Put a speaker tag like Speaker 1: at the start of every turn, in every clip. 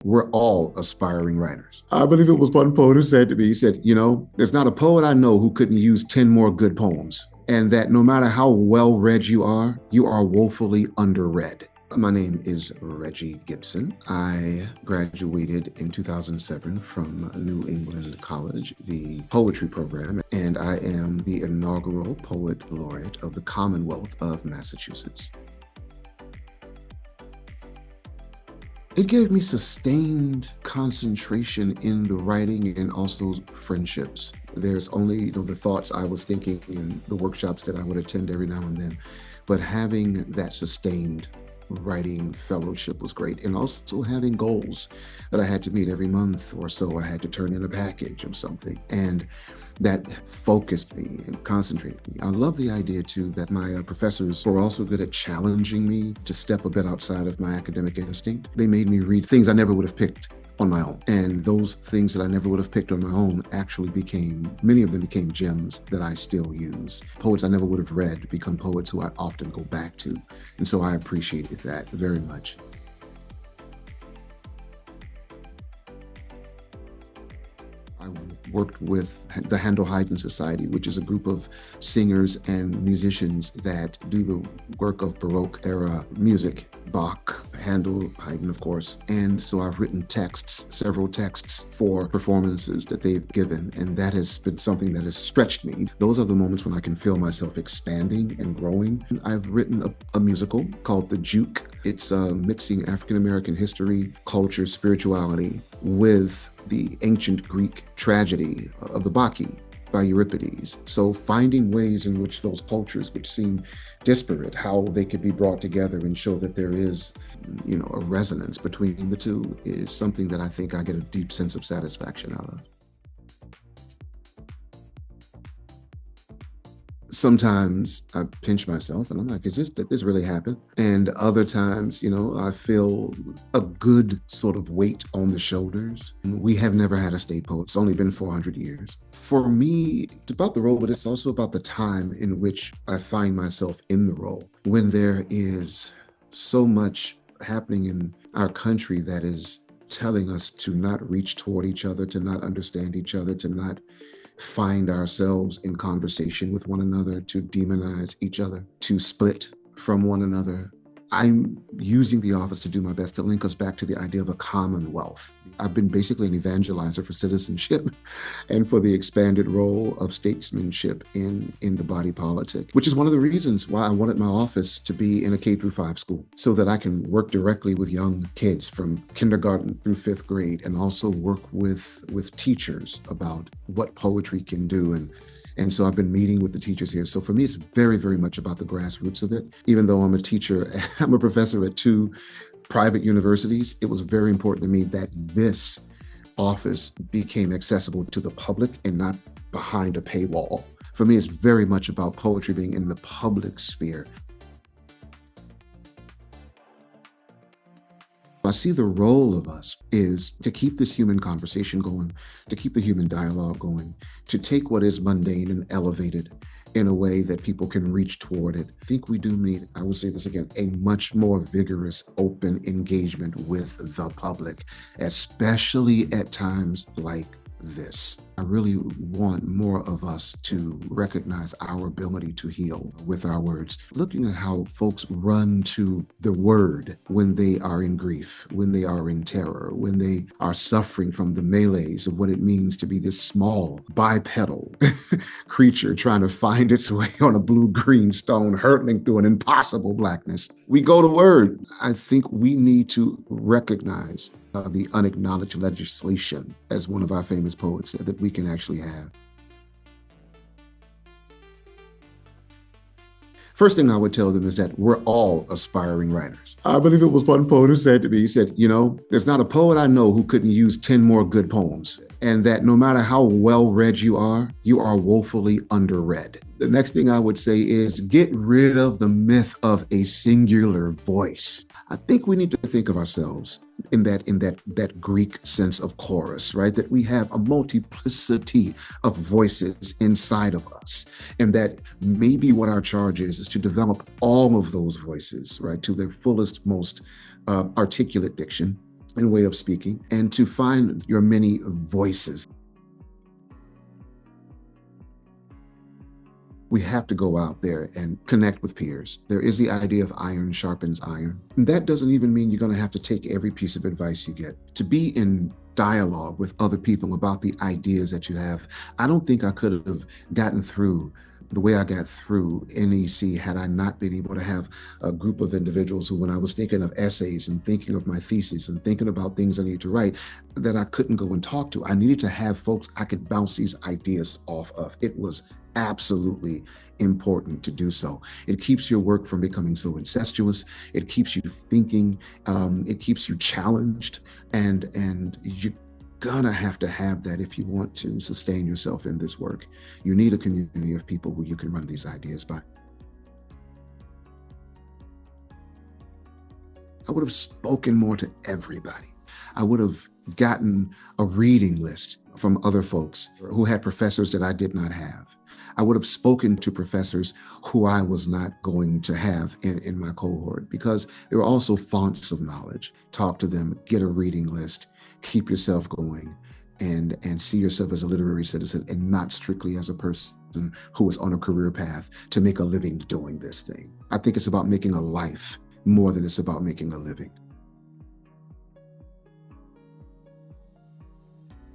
Speaker 1: We're all aspiring writers. I believe it was one poet who said to me, he said, there's not a poet I know who couldn't use 10 more good poems. And that no matter how well read you are woefully underread. My name is Regie Gibson. I graduated in 2007 from New England College, the poetry program, and I am the inaugural Poet Laureate of the Commonwealth of Massachusetts. It gave me sustained concentration in the writing and also friendships. There's only the thoughts I was thinking in the workshops that I would attend every now and then, but having that sustained writing fellowship was great. And also having goals that I had to meet every month or so. I had to turn in a package of something, and that focused me and concentrated me. I love the idea too that my professors were also good at challenging me to step a bit outside of my academic instinct. They made me read things I never would have picked on my own. And those things that I never would have picked on my own actually many of them became gems that I still use. Poets I never would have read become poets who I often go back to. And so I appreciated that very much. I worked with the Handel Haydn Society, which is a group of singers and musicians that do the work of Baroque era music, Bach, Handel, Haydn, of course. And so I've written several texts for performances that they've given, and that has been something that has stretched me. Those are the moments when I can feel myself expanding and growing. I've written a musical called The Juke. It's mixing African-American history, culture, spirituality with the ancient Greek tragedy of the Bacchae by Euripides. So finding ways in which those cultures, which seem disparate, how they could be brought together and show that there is, a resonance between the two is something that I think I get a deep sense of satisfaction out of. Sometimes I pinch myself and I'm like, did this really happen? And other times, I feel a good sort of weight on the shoulders. We have never had a state poet. It's only been 400 years. For me, it's about the role, but it's also about the time in which I find myself in the role. When there is so much happening in our country that is telling us to not reach toward each other, to not understand each other, to not find ourselves in conversation with one another, to demonize each other, to split from one another. I'm using the office to do my best to link us back to the idea of a commonwealth. I've been basically an evangelizer for citizenship and for the expanded role of statesmanship in the body politic, which is one of the reasons why I wanted my office to be in a K-5 school, so that I can work directly with young kids from kindergarten through 5th grade, and also work with teachers about what poetry can do. And so I've been meeting with the teachers here. So for me, it's very, very much about the grassroots of it. Even though I'm a professor at 2 private universities, it was very important to me that this office became accessible to the public and not behind a paywall. For me, it's very much about poetry being in the public sphere. I see the role of us is to keep this human conversation going, to keep the human dialogue going, to take what is mundane and elevate it in a way that people can reach toward it. I think we do need, I will say this again, a much more vigorous, open engagement with the public, especially at times like this. I really want more of us to recognize our ability to heal with our words. Looking at how folks run to the word when they are in grief, when they are in terror, when they are suffering from the melees of what it means to be this small bipedal creature trying to find its way on a blue-green stone, hurtling through an impossible blackness. We go to word. I think we need to recognize the unacknowledged legislation, as one of our famous poets said, that we can actually have. First thing I would tell them is that we're all aspiring writers. I believe it was one poet who said to me, he said, there's not a poet I know who couldn't use 10 more good poems. And that no matter how well read you are woefully underread. The next thing I would say is get rid of the myth of a singular voice. I think we need to think of ourselves in that Greek sense of chorus, right? That we have a multiplicity of voices inside of us, and that maybe what our charge is to develop all of those voices, right, to their fullest, most articulate diction, and way of speaking, and to find your many voices. We have to go out there and connect with peers. There is the idea of iron sharpens iron. And that doesn't even mean you're going to have to take every piece of advice you get. To be in dialogue with other people about the ideas that you have. I don't think I could have gotten through the way I got through NEC had I not been able to have a group of individuals who, when I was thinking of essays and thinking of my thesis and thinking about things I need to write, that I couldn't go and talk to. I needed to have folks I could bounce these ideas off of. It was absolutely important to do so. It keeps your work from becoming so incestuous. It keeps you thinking. It keeps you challenged, and you gonna have to have that if you want to sustain yourself in this work. You need a community of people who you can run these ideas by. I would have spoken more to everybody. I would have gotten a reading list from other folks who had professors that I did not have. I would have spoken to professors who I was not going to have in my cohort, because there were also fonts of knowledge. Talk to them, get a reading list, keep yourself going, and see yourself as a literary citizen and not strictly as a person who is on a career path to make a living doing this thing. I think it's about making a life more than it's about making a living.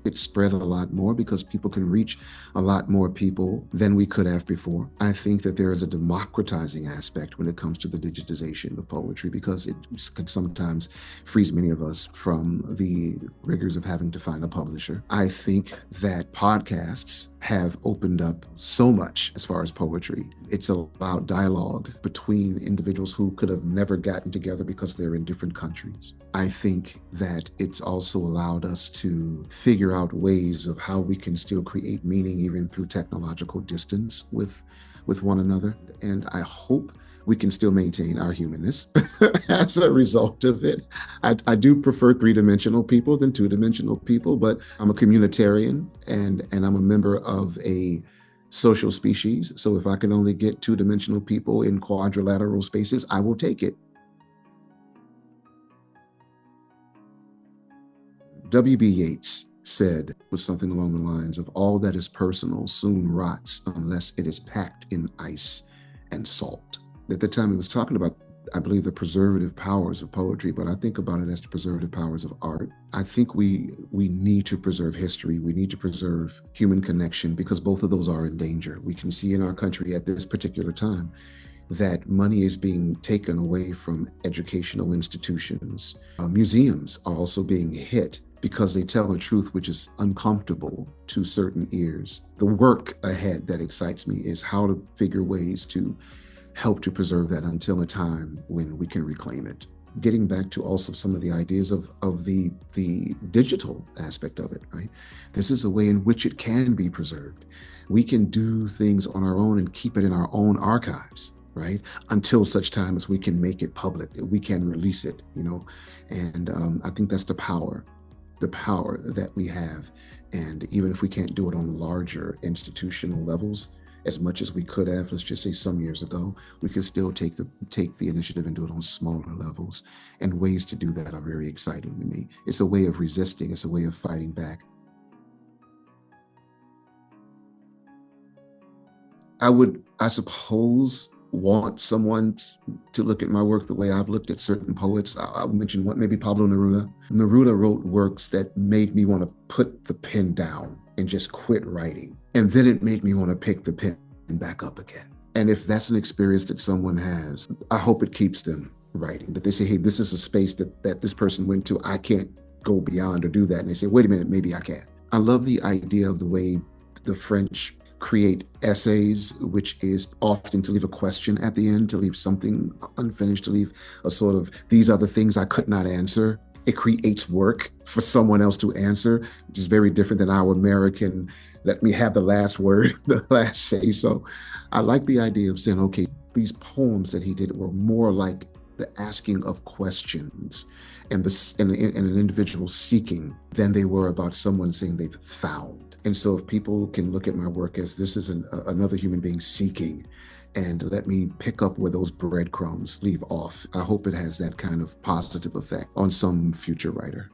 Speaker 1: It spread a lot more because people can reach a lot more people than we could have before. I think that there is a democratizing aspect when it comes to the digitization of poetry, because it can sometimes frees many of us from the rigors of having to find a publisher. I think that podcasts have opened up so much as far as poetry. It's allowed dialogue between individuals who could have never gotten together because they're in different countries. I think that it's also allowed us to figure out ways of how we can still create meaning even through technological distance with one another. And I hope we can still maintain our humanness as a result of it. I do prefer three-dimensional people than two-dimensional people, but I'm a communitarian and I'm a member of a social species. So if I can only get two-dimensional people in quadrilateral spaces, I will take it. W.B. Yeats said was something along the lines of, all that is personal soon rots unless it is packed in ice and salt. At the time he was talking about, I believe, the preservative powers of poetry, but I think about it as the preservative powers of art. I think we need to preserve history. We need to preserve human connection, because both of those are in danger. We can see in our country at this particular time that money is being taken away from educational institutions. Museums are also being hit because they tell a truth which is uncomfortable to certain ears. The work ahead that excites me is how to figure ways to help to preserve that until a time when we can reclaim it. Getting back to also some of the ideas of the digital aspect of it, right? This is a way in which it can be preserved. We can do things on our own and keep it in our own archives, right? Until such time as we can make it public, we can release it, And I think that's the power that we have. And even if we can't do it on larger institutional levels as much as we could have, let's just say some years ago, we could still take the initiative and do it on smaller levels. And ways to do that are very exciting to me. It's a way of resisting. It's a way of fighting back. I would, I suppose, want someone to look at my work the way I've looked at certain poets. I'll mention one, maybe Pablo Neruda. Neruda wrote works that made me want to put the pen down and just quit writing. And then it made me want to pick the pen back up again. And if that's an experience that someone has, I hope it keeps them writing, that they say, hey, this is a space that this person went to. I can't go beyond or do that. And they say, wait a minute, maybe I can. I love the idea of the way the French create essays, which is often to leave a question at the end, to leave something unfinished, to leave a sort of, these are the things I could not answer. It creates work for someone else to answer, which is very different than our American, let me have the last word, the last say. So I like the idea of saying, okay, these poems that he did were more like the asking of questions and an individual seeking than they were about someone saying they've found. And so if people can look at my work as this is another human being seeking, and let me pick up where those breadcrumbs leave off. I hope it has that kind of positive effect on some future writer.